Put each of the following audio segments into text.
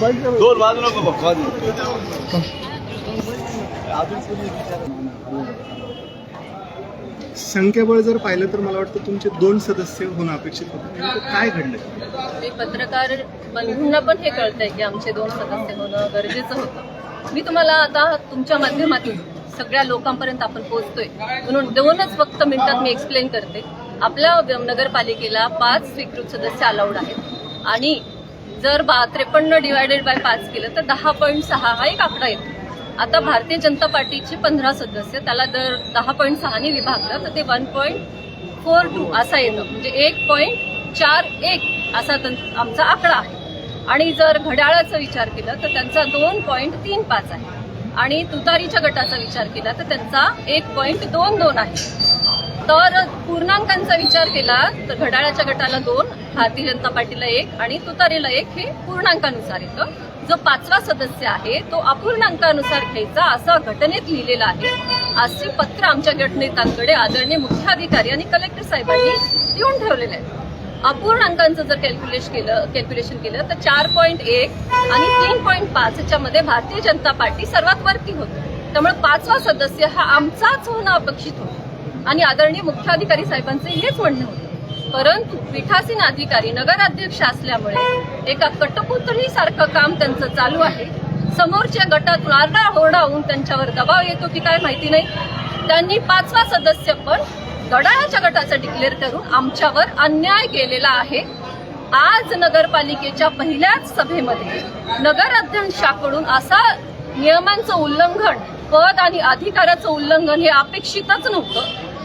दोन बाजू नको संख्याबळ जर पाहिलं तर मला वाटतं तुमचे 2 सदस्य होणं अपेक्षित होतं. नेमकं काय घडलं? मी पत्रकार बंधूंना पण हे कळतंय की आमचे 2 सदस्य होणं गरजेचं होतं. मी तुम्हाला आता तुमच्या माध्यमातून सगळ्या लोकांपर्यंत आपण पोहोचतोय म्हणून 2च फक्त मिनिटात मी एक्सप्लेन करते. आपल्या नगरपालिकेला 5 स्वीकृत सदस्य अलाउड आहेत आणि जर 53 डिवायडेड बाय 5 केलं तर 10.6 हा एक आकडा येतो. आता भारतीय जनता पार्टीचे 15 सदस्य, त्याला जर 10.6 ने विभागलं तर ते 1.42 असा येतं, म्हणजे 1.41 असा आमचा आकडा आहे. आणि जर घड्याळाचा विचार केला तर त्यांचा 2.35 आहे आणि तुतारीच्या गटाचा विचार केला तर त्यांचा 1.22 आहे. तर पूर्णांकांचा विचार केला तर घड्याळाच्या गटाला 2, भारतीय जनता पार्टीला 1 आणि तुतारीला 1 हे पूर्णांकानुसार येतं. जो 5वा सदस्य आहे तो अपूर्णांकानुसार घ्यायचा असं घटनेत लिहिलेलं आहे. असे पत्र आमच्या गटनेत्यांकडे आदरणीय मुख्याधिकारी आणि कलेक्टर साहेबांनी देऊन ठेवलेलं आहे. अपूर्णांकांचं जर कॅल्क्युलेशन केलं तर 4.1 आणि 3.5 याच्यामध्ये भारतीय जनता पार्टी सर्वात वरती होती. त्यामुळे 5वा सदस्य हा आमचाच होणं अपेक्षित होतं आणि आदरणीय मुख्याधिकारी साहेबांचे हेच म्हणणं होतं. परंतु पीठासीन अधिकारी नगराध्यक्ष असल्यामुळे एका कटपुतळीसारखं काम त्यांचं चालू आहे. समोरच्या गटातून आरडाओरडा होऊन त्यांच्यावर दबाव येतो की काय माहिती नाही. त्यांनी 5वा सदस्य पण घड्याळाच्या गटाचं डिक्लेअर करून आमच्यावर अन्याय केलेला आहे. आज नगरपालिकेच्या पहिल्याच सभेमध्ये नगराध्यक्षाकडून असा नियमांचं उल्लंघन, पद आणि अधिकाराचं उल्लंघन हे अपेक्षितच नव्हतं,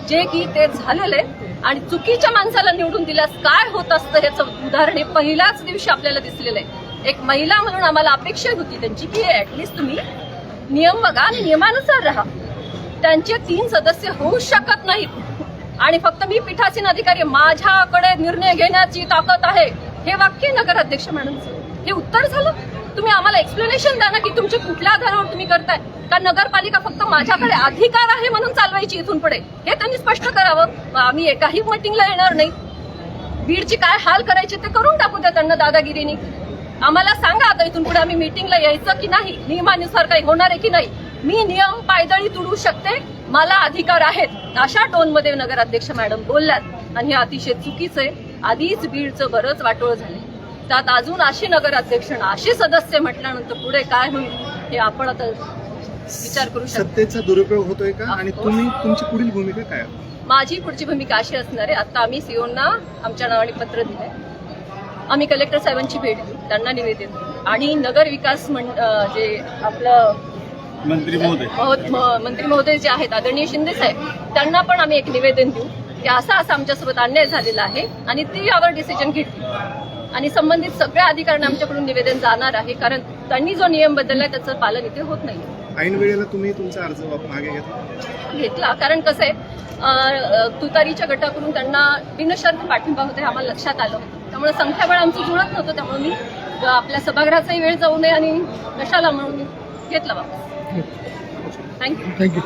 जे की ते झालेलं आहे. आणि चुकीच्या माणसाला निवडून दिल्यास काय होत असतं याचं उदाहरण हे पहिल्याच दिवशी आपल्याला दिसलेलं आहे. एक महिला म्हणून आम्हाला अपेक्षा होती त्यांची की ऍटलिस्ट तुम्ही नियम बघा आणि नियमानुसार राहा. त्यांचे 3 सदस्य होऊ शकत नाहीत आणि फक्त मी पीठासीन अधिकारी, माझ्याकडे निर्णय घेण्याची ताकद आहे, हे वाक्य नगराध्यक्ष मॅडमचं हे उत्तर झालं. तुम्ही आम्हाला एक्सप्लेनेशन द्या ना की तुमच्या कुठल्या आधारावर तुम्ही करताय. का नगरपालिका फक्त माझ्याकडे अधिकार आहे म्हणून चालवायची इथून पुढे, हे त्यांनी स्पष्ट करावं. आम्ही एकाही मीटिंगला येणार नाही. बीडची काय हाल करायचे ते करून टाकू द्या त्यांना दादागिरीनी. आम्हाला सांगा आता इथून पुढे आम्ही मीटिंगला यायचं की नाही, नियमानुसार काही होणार आहे की नाही. मी नियम पायदळी तुडू शकते, मला अधिकार आहेत, अशा टोनमध्ये नगराध्यक्ष मॅडम बोलल्यात आणि हे अतिशय चुकीचं आहे. आधीच बीडचं बरंच वाटोळ झालंय, त्यात अजून असे नगराध्यक्ष असे सदस्य म्हटल्यानंतर पुढे काय होईल हे आपण आता विचार करू शकतो. सत्तेचा दुरुपयोग होतोय का आणि तुमची पुढील भूमिका काय? माझी पुढची भूमिका अशी असणार आहे. आता आम्ही सीओना आमच्या नावाने पत्र दिलंय. आम्ही कलेक्टर साहेबांची भेट घेऊ, त्यांना निवेदन देऊ आणि नगर विकास जे आपलं मंत्री महोदय जे आहेत आदरणीय शिंदे साहेब, त्यांना पण आम्ही एक निवेदन देऊ की असा आमच्यासोबत अन्याय झालेला आहे आणि ते यावर डिसिजन घेतील. आणि संबंधित सगळ्या अधिकाऱ्यांना आमच्याकडून निवेदन जाणार आहे, कारण त्यांनी जो नियम बदललाय त्याचं पालन इथे होत नाही. ऐन वेळेला तुम्ही तुमचा अर्ज मागे घेतला, कारण कसं आहे तुतारीच्या गटाकडून त्यांना बिनशर्त पाठिंबा होते आम्हाला लक्षात आलं. त्यामुळे संख्याबळ आमचं जुळत नव्हतं, त्यामुळे मी आपल्या सभागृहाचाही वेळ जाऊ नये आणि कशाला म्हणून घेतला वापस. थँक्यू.